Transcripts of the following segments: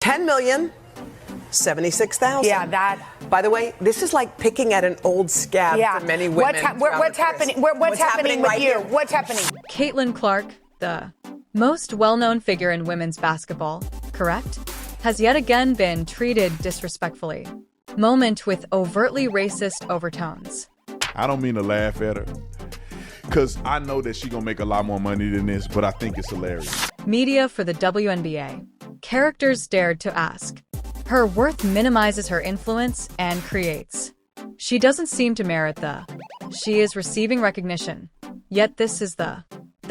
10,076,000. Yeah, that. By the way, this is like picking at an old scab for many women. What's happening? What's happening with you? What's happening? Caitlin Clark, the most well-known figure in women's basketball, correct, has yet again been treated disrespectfully. Moment with overtly racist overtones. I don't mean to laugh at her, because I know that she's going to make a lot more money than this, but I think it's hilarious. Media for the WNBA. Characters dared to ask. Her worth minimizes her influence and creates. She doesn't seem to merit the. She is receiving recognition. Yet this is the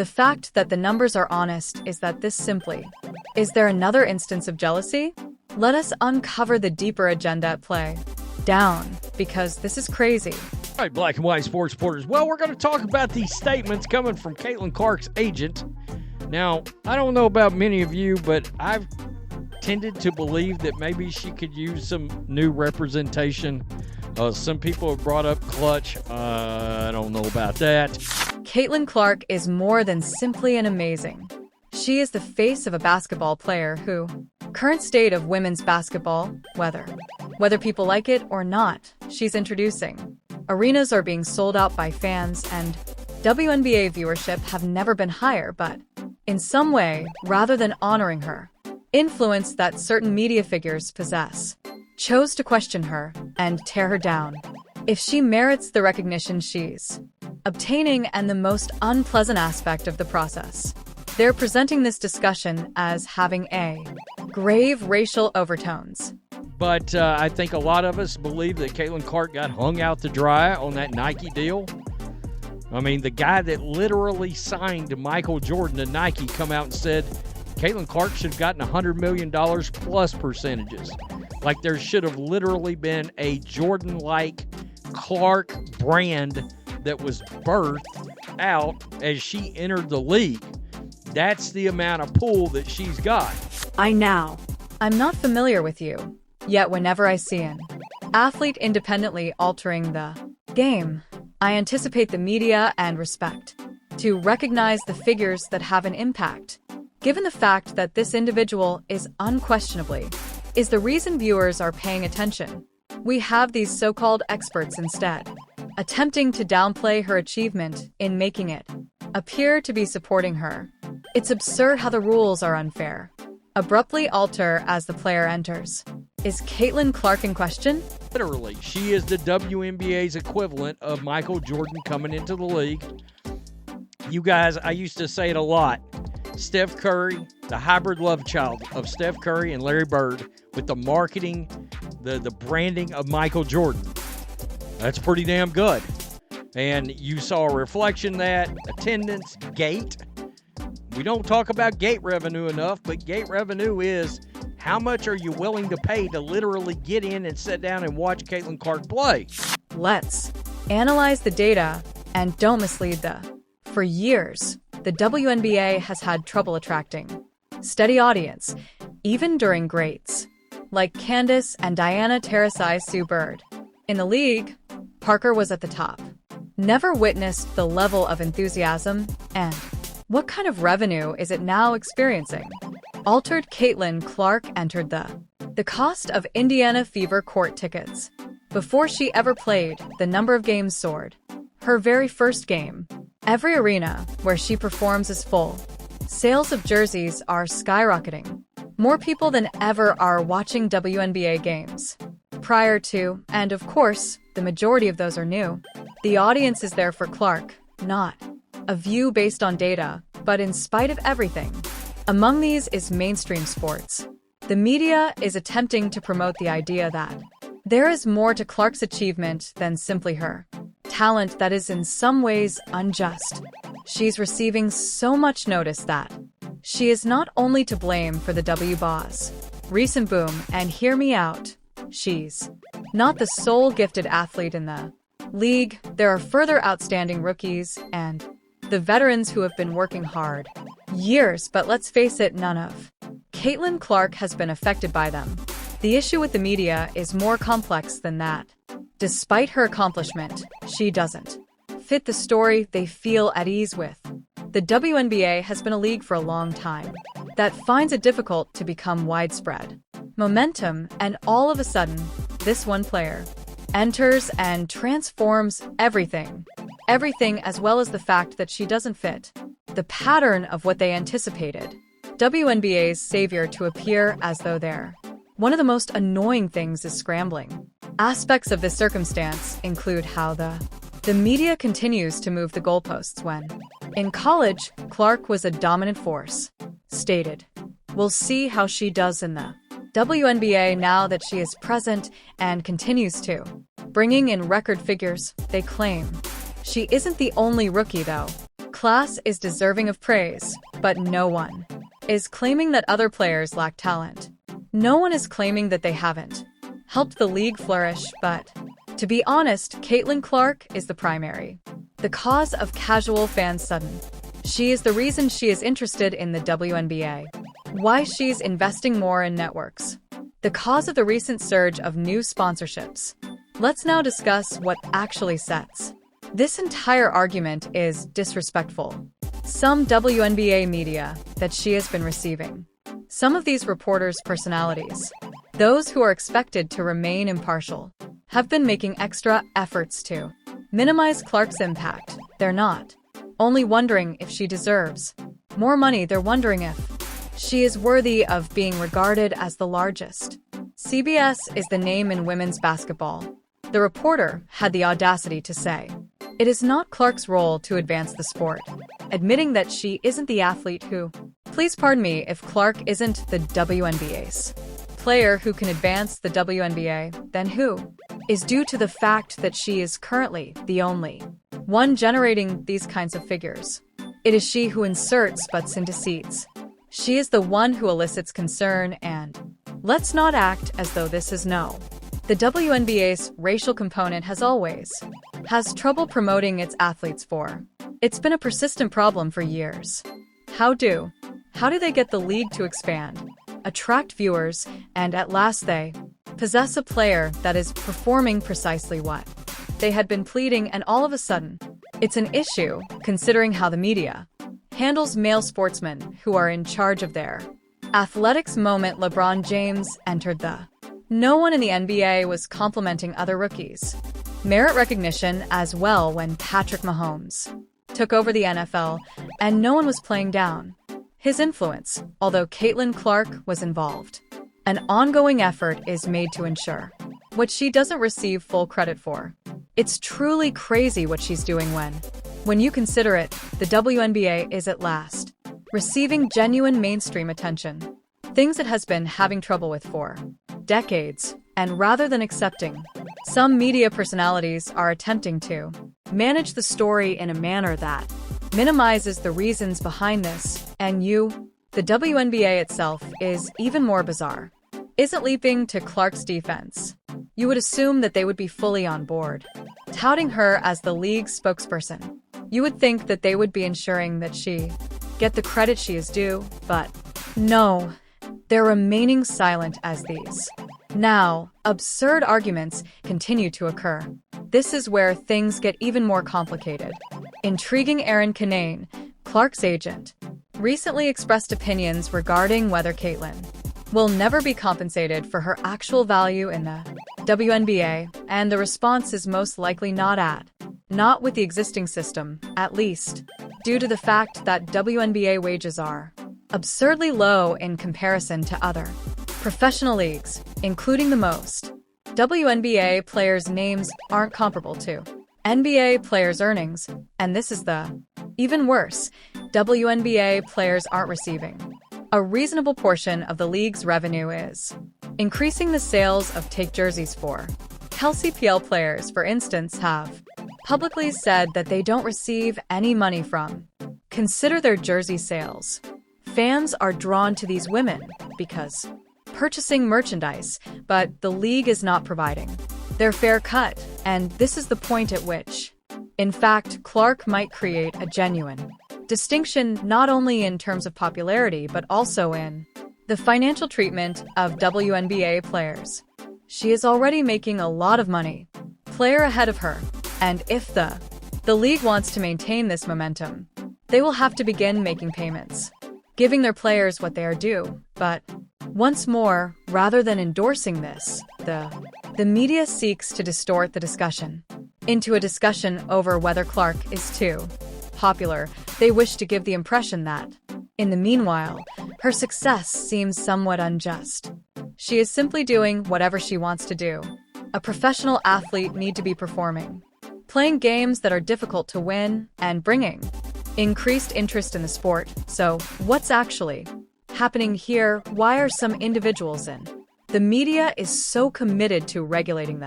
fact that the numbers are honest is that this simply. Is there another instance of jealousy? Let us uncover the deeper agenda at play. Down, because this is crazy. All right, Black and White Sports Reporters. Well, we're going to talk about these statements coming from Caitlin Clark's agent. Now, I don't know about many of you, but I've tended to believe that maybe she could use some new representation. Some people have brought up clutch. I don't know about that. Caitlin Clark is more than simply an amazing. She is the face of a basketball player who, current state of women's basketball, whether people like it or not, she's introducing. Arenas are being sold out by fans and WNBA viewership have never been higher, but in some way, rather than honoring her, influence that certain media figures possess, chose to question her and tear her down. If she merits the recognition she's obtaining and the most unpleasant aspect of the process, they're presenting this discussion as having a grave racial overtones. But I think a lot of us believe that Caitlin Clark got hung out to dry on that Nike deal. I mean, the guy that literally signed Michael Jordan to Nike come out and said Caitlin Clark should have gotten $100 million plus percentages. Like there should have literally been a Jordan-like Clark brand that was birthed out as she entered the league. That's the amount of pull that she's got. I'm not familiar with you, yet whenever I see an athlete independently altering the game, I anticipate the media and respect to recognize the figures that have an impact. Given the fact that this individual is unquestionably is the reason viewers are paying attention, we have these so-called experts instead, attempting to downplay her achievement in making it appear to be supporting her. It's absurd how the rules are unfair. Abruptly alter as the player enters. Is Caitlin Clark in question? Literally, she is the WNBA's equivalent of Michael Jordan coming into the league. You guys, I used to say it a lot. Steph Curry, the hybrid love child of Steph Curry and Larry Bird with the marketing, the branding of Michael Jordan. That's pretty damn good. And you saw a reflection of that, attendance, gate. We don't talk about gate revenue enough, but gate revenue is how much are you willing to pay to literally get in and sit down and watch Caitlin Clark play? Let's analyze the data and don't mislead the. For years, the WNBA has had trouble attracting steady audience, even during greats like Candace and Diana Taurasi Sue Bird. In the league, Parker was at the top. Never witnessed the level of enthusiasm and what kind of revenue is it now experiencing? Altered Caitlin Clark entered the cost of Indiana Fever court tickets. Before she ever played, the number of games soared. Her very first game, every arena where she performs is full. Sales of jerseys are skyrocketing. More people than ever are watching WNBA games. Prior to, and of course, the majority of those are new. The audience is there for Clark, not a view based on data, but in spite of everything. Among these is mainstream sports. The media is attempting to promote the idea that there is more to Clark's achievement than simply her talent that is in some ways unjust. She's receiving so much notice that she is not only to blame for the WBA's recent boom, and hear me out, she's not the sole gifted athlete in the league. There are further outstanding rookies and the veterans who have been working hard years, but let's face it, none of Caitlin Clark has been affected by them. The issue with the media is more complex than that. Despite her accomplishment, she doesn't fit the story they feel at ease with. The WNBA has been a league for a long time that finds it difficult to become widespread. momentum, and all of a sudden, this one player enters and transforms everything. Everything, as well as the fact that she doesn't fit the pattern of what they anticipated. WNBA's savior to appear as though they're one of the most annoying things is scrambling. Aspects of this circumstance include how the media continues to move the goalposts when, in college, Clark was a dominant force. Stated, "We'll see how she does in the WNBA now that she is present and continues to, bringing in record figures," they claim. She isn't the only rookie, though. Class is deserving of praise, but no one is claiming that other players lack talent. No one is claiming that they haven't helped the league flourish, but, to be honest, Caitlin Clark is the primary the cause of casual fans' sudden. She is the reason she is interested in the WNBA. Why she's investing more in networks. The cause of the recent surge of new sponsorships. Let's now discuss what actually sets this entire argument is disrespectful. Some WNBA media that she has been receiving. Some of these reporters' personalities, those who are expected to remain impartial, have been making extra efforts to minimize Clark's impact. They're not only wondering if she deserves more money, they're wondering if she is worthy of being regarded as the largest. CBS is the name in women's basketball. The reporter had the audacity to say, "It is not Clark's role to advance the sport," admitting that she isn't the athlete who, please pardon me, if Clark isn't the WNBA's player who can advance the WNBA, then who? Is due to the fact that she is currently the only one generating these kinds of figures. It is she who inserts butts into seats. She is the one who elicits concern, and let's not act as though this is no. The WNBA's racial component has trouble promoting its athletes for. It's been a persistent problem for years. How do they get the league to expand, attract viewers, and at last they possess a player that is performing precisely what they had been pleading, and all of a sudden, it's an issue, considering how the media handles male sportsmen who are in charge of their athletics. Moment LeBron James entered the no one in the NBA was complimenting other rookies' merit recognition as well when Patrick Mahomes took over the NFL, and no one was playing down his influence, although Caitlin Clark was involved. An ongoing effort is made to ensure what she doesn't receive full credit for. It's truly crazy what she's doing when you consider it, the WNBA is at last receiving genuine mainstream attention. Things it has been having trouble with for decades, and rather than accepting, some media personalities are attempting to manage the story in a manner that minimizes the reasons behind this, and the WNBA itself is even more bizarre. Isn't leaping to Clark's defense. You would assume that they would be fully on board, touting her as the league's spokesperson. You would think that they would be ensuring that she get the credit she is due, but no, they're remaining silent as these now absurd arguments continue to occur. This is where things get even more complicated. Intriguing Aaron Kinane, Clark's agent, recently expressed opinions regarding whether Caitlin will never be compensated for her actual value in the WNBA, and the response is most likely not with the existing system, at least, due to the fact that WNBA wages are absurdly low in comparison to other professional leagues, including the most WNBA players' names aren't comparable to NBA players' earnings, and this is the even worse, WNBA players aren't receiving a reasonable portion of the league's revenue is increasing the sales of take jerseys for. LCPL players, for instance, have publicly said that they don't receive any money from consider their jersey sales. Fans are drawn to these women because purchasing merchandise, but the league is not providing their fair cut, and this is the point at which, in fact, Clark might create a genuine distinction not only in terms of popularity but also in the financial treatment of WNBA players. She is already making a lot of money, player ahead of her, and if the league wants to maintain this momentum, they will have to begin making payments, giving their players what they are due, but Once more, rather than endorsing this, the media seeks to distort the discussion into a discussion over whether Clark is too popular. They wish to give the impression that, in the meanwhile, her success seems somewhat unjust. She is simply doing whatever she wants to do. A professional athlete need to be performing, playing games that are difficult to win, and bringing increased interest in the sport. So, what's actually happening here? Why are some individuals in the media is so committed to regulating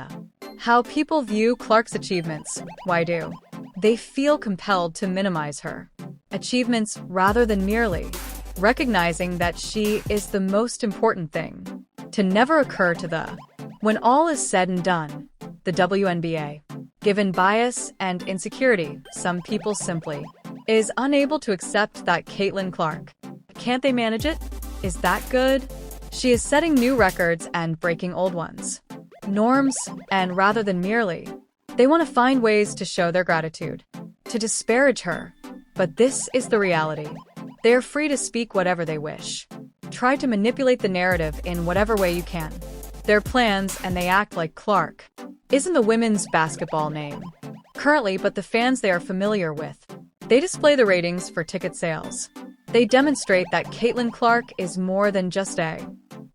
how people view Clark's achievements? Why do they feel compelled to minimize her achievements rather than merely recognizing that she is the most important thing to never occur to the when all is said and done, the WNBA? Given bias and insecurity, some people simply is unable to accept that Caitlin Clark. Can't they manage it? Is that good? She is setting new records and breaking old ones. Norms, and rather than merely, they want to find ways to show their gratitude, to disparage her. But this is the reality. They are free to speak whatever they wish. Try to manipulate the narrative in whatever way you can. Their plans, and they act like Clark isn't the women's basketball name currently, but the fans they are familiar with. They display the ratings for ticket sales. They demonstrate that Caitlin Clark is more than just a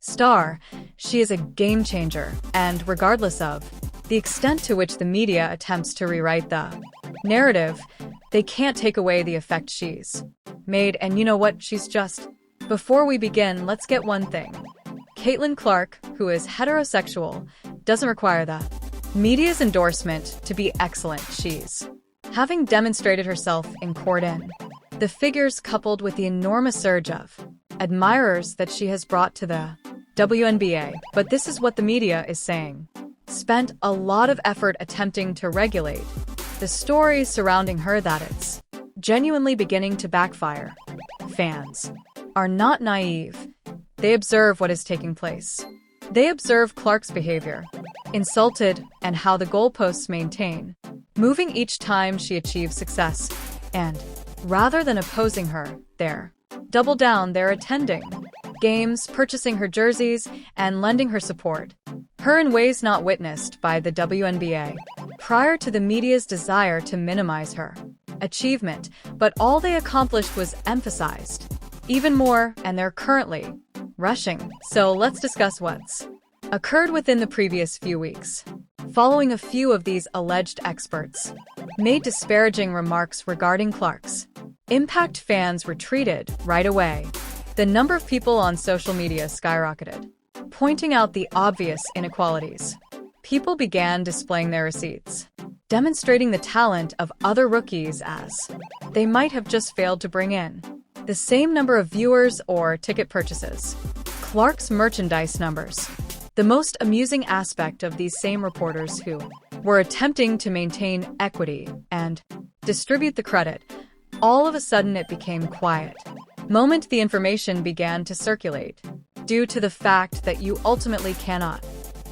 star. She is a game changer, and regardless of the extent to which the media attempts to rewrite the narrative, they can't take away the effect she's made. And you know what? She's just. Before we begin, let's get one thing. Caitlin Clark, who is heterosexual, doesn't require the media's endorsement to be excellent. She's having demonstrated herself in court in the figures, coupled with the enormous surge of admirers that she has brought to the WNBA. But this is what the media is saying. Spent a lot of effort attempting to regulate the stories surrounding her, that it's genuinely beginning to backfire. Fans are not naive. They observe what is taking place. They observe Clark's behavior, insulted, and how the goalposts maintain, moving each time she achieves success. And rather than opposing her, they're double down. They're attending games, purchasing her jerseys, and lending her support. Her in ways not witnessed by the WNBA prior to the media's desire to minimize her achievement, but all they accomplished was emphasized even more, and they're currently rushing. So let's discuss what's occurred within the previous few weeks. Following a few of these alleged experts made disparaging remarks regarding Clark's impact, fans retreated right away. The number of people on social media skyrocketed, pointing out the obvious inequalities. People began displaying their receipts, demonstrating the talent of other rookies as they might have just failed to bring in the same number of viewers or ticket purchases. Clark's merchandise numbers. The most amusing aspect of these same reporters who were attempting to maintain equity and distribute the credit, all of a sudden it became quiet. Moment the information began to circulate, due to the fact that you ultimately cannot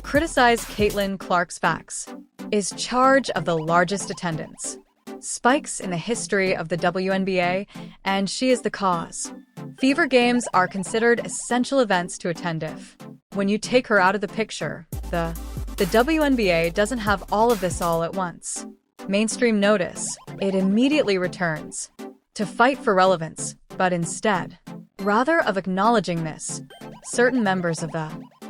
criticize Caitlin Clark's facts, is charge of the largest attendance spikes in the history of the WNBA, and she is the cause. Fever games are considered essential events to attend. If, when you take her out of the picture, the WNBA doesn't have all of this all at once. Mainstream notice, it immediately returns to fight for relevance, but instead, rather of acknowledging this, certain members of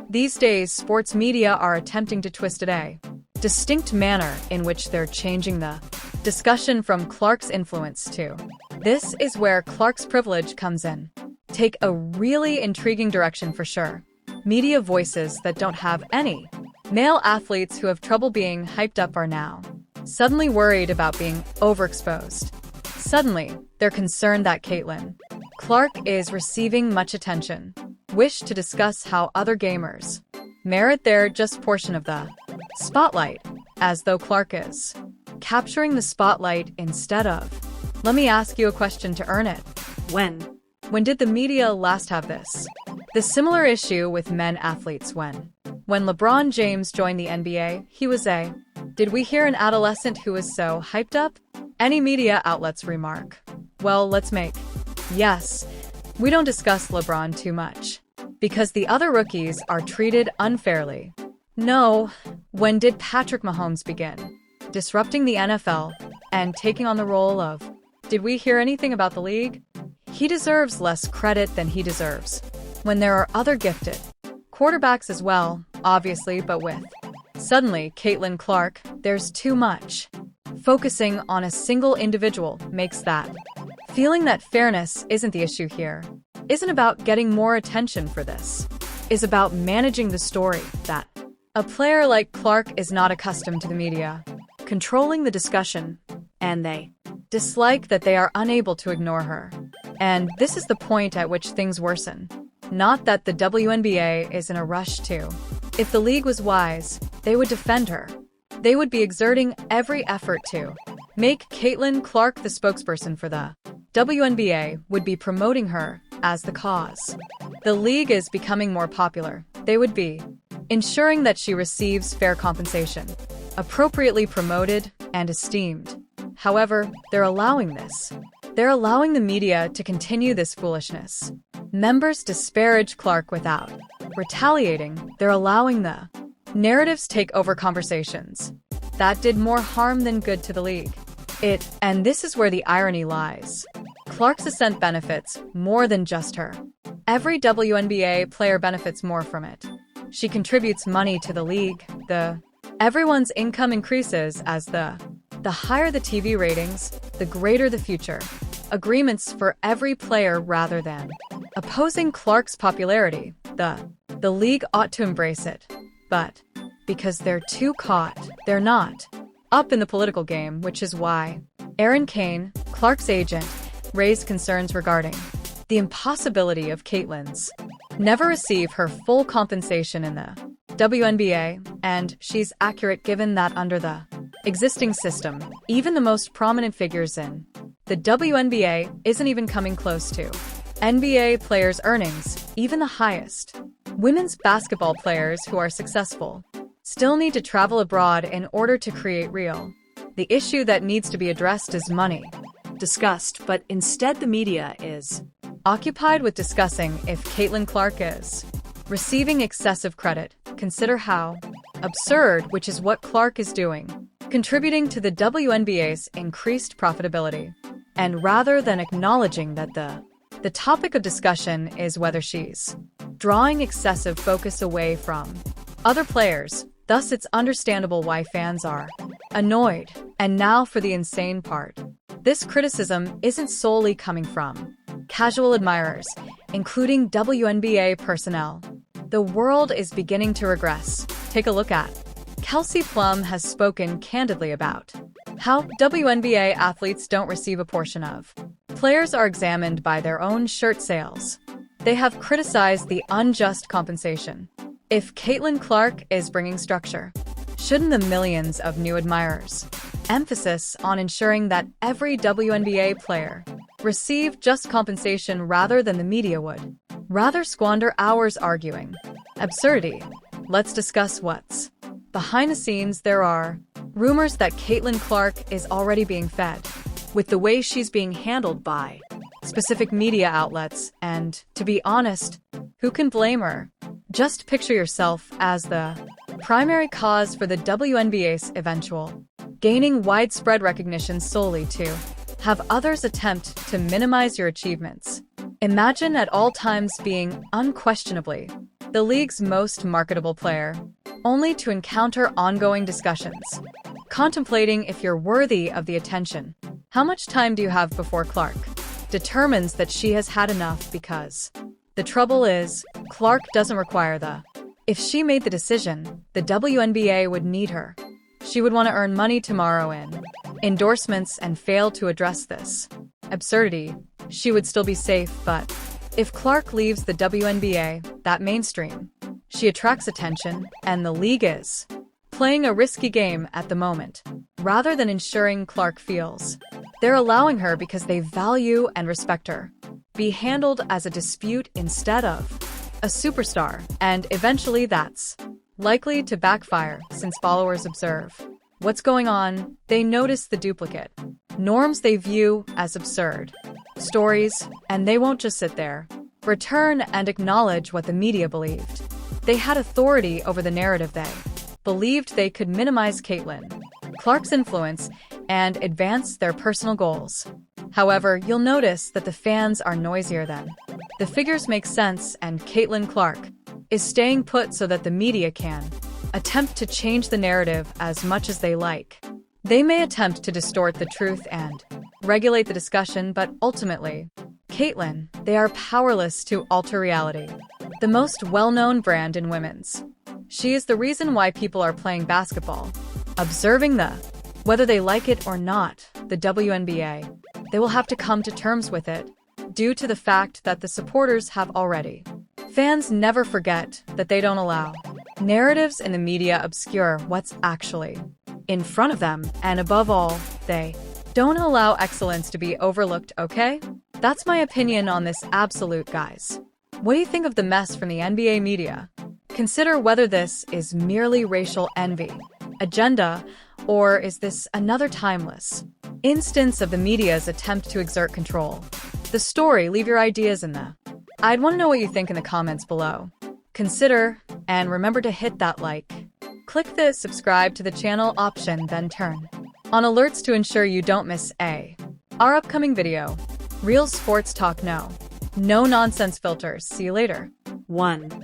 these days sports media are attempting to twist it a distinct manner in which they're changing the discussion from Clark's influence to. This is where Clark's privilege comes in. Take a really intriguing direction for sure. Media voices that don't have any male athletes who have trouble being hyped up are now suddenly worried about being overexposed. Suddenly, they're concerned that Caitlin Clark is receiving much attention. Wish to discuss how other gamers merit their just portion of the spotlight, as though Clark is capturing the spotlight instead of. Let me ask you a question to earn it. When did the media last have this? The similar issue with men athletes when LeBron James joined the NBA, he was a. Did we hear an adolescent who was so hyped up? Any media outlets remark. Well, let's make. Yes, we don't discuss LeBron too much Because the other rookies are treated unfairly. No, when did Patrick Mahomes begin? Disrupting the NFL and taking on the role of, did we hear anything about the league? He deserves less credit than he deserves. When there are other gifted quarterbacks as well, obviously, but with suddenly Caitlin Clark, there's too much. Focusing on a single individual makes that. Feeling that fairness isn't the issue here. Isn't about getting more attention for this. Is about managing the story that a player like Clark is not accustomed to the media, controlling the discussion, and they dislike that they are unable to ignore her. And this is the point at which things worsen. Not that the WNBA is in a rush to. If the league was wise, they would defend her. They would be exerting every effort to make Caitlin Clark the spokesperson for the WNBA, would be promoting her as the cause. The league is becoming more popular. They would be ensuring that she receives fair compensation, appropriately promoted and esteemed. However, they're allowing this. They're allowing the media to continue this foolishness. Members disparage Clark without retaliating. They're allowing the narratives take over conversations. That did more harm than good to the league. And this is where the irony lies. Clark's ascent benefits more than just her. Every WNBA player benefits more from it. She contributes money to the league. Everyone's income increases as the higher the TV ratings, the greater the future. Agreements for every player rather than opposing Clark's popularity. The league ought to embrace it. But because they're too caught, they're not up in the political game, which is why Erin Kane, Clark's agent, raised concerns regarding the impossibility of Caitlin's never receive her full compensation in the WNBA, and she's accurate given that under the existing system, even the most prominent figures in the WNBA isn't even coming close to NBA players' earnings, even the highest. Women's basketball players who are successful still need to travel abroad in order to create real. The issue that needs to be addressed is money. Discussed, but instead the media is occupied with discussing if Caitlin Clark is receiving excessive credit. Consider how absurd, which is what Clark is doing, contributing to the WNBA's increased profitability. And rather than acknowledging that the topic of discussion is whether she's drawing excessive focus away from other players, thus it's understandable why fans are annoyed. And now for the insane part. This criticism isn't solely coming from casual admirers, including WNBA personnel. The world is beginning to regress. Take a look at. Kelsey Plum has spoken candidly about how WNBA athletes don't receive a portion of. Players are examined by their own shirt sales. They have criticized the unjust compensation. If Caitlin Clark is bringing structure, shouldn't the millions of new admirers emphasis on ensuring that every WNBA player receive just compensation rather than the media would rather squander hours arguing absurdity? Let's discuss what's behind the scenes. There are rumors that Caitlin Clark is already being fed with the way she's being handled by specific media outlets, and to be honest, who can blame her? Just picture yourself as the primary cause for the WNBA's eventual gaining widespread recognition solely to have others attempt to minimize your achievements. Imagine at all times being unquestionably the league's most marketable player, only to encounter ongoing discussions, contemplating if you're worthy of the attention. How much time do you have before Clark determines that she has had enough? Because the trouble is, Clark doesn't require the. If she made the decision, the WNBA would need her. She would want to earn money tomorrow in endorsements and fail to address this absurdity. She would still be safe, but if Clark leaves the WNBA, that mainstream, she attracts attention, and the league is playing a risky game at the moment. Rather than ensuring Clark feels they're allowing her because they value and respect her, be handled as a dispute instead of a superstar, and eventually that's likely to backfire since followers observe what's going on. They notice the duplicate norms they view as absurd stories, and they won't just sit there. return and acknowledge what the media believed. They had authority over the narrative. They believed they could minimize Caitlin Clark's influence and advance their personal goals. However, you'll notice that the fans are noisier then. The figures make sense, and Caitlin Clark is staying put so that the media can attempt to change the narrative as much as they like. They may attempt to distort the truth and regulate the discussion, but ultimately, Caitlin, they are powerless to alter reality. The most well-known brand in women's. She is the reason why people are playing basketball. Observing whether they like it or not, the WNBA, they will have to come to terms with it, due to the fact that the supporters have already. Fans never forget that they don't allow narratives in the media obscure what's actually in front of them, and above all, they don't allow excellence to be overlooked, okay? That's my opinion on this absolute, guys. What do you think of the mess from the NBA media? Consider whether this is merely racial envy, agenda, or is this another timeless instance of the media's attempt to exert control? The story, leave your ideas in I'd want to know what you think in the comments below. Consider, and remember to hit that like. Click the subscribe to the channel option, then turn on alerts to ensure you don't miss our upcoming video. Real sports talk, no nonsense filters. See you later. 1.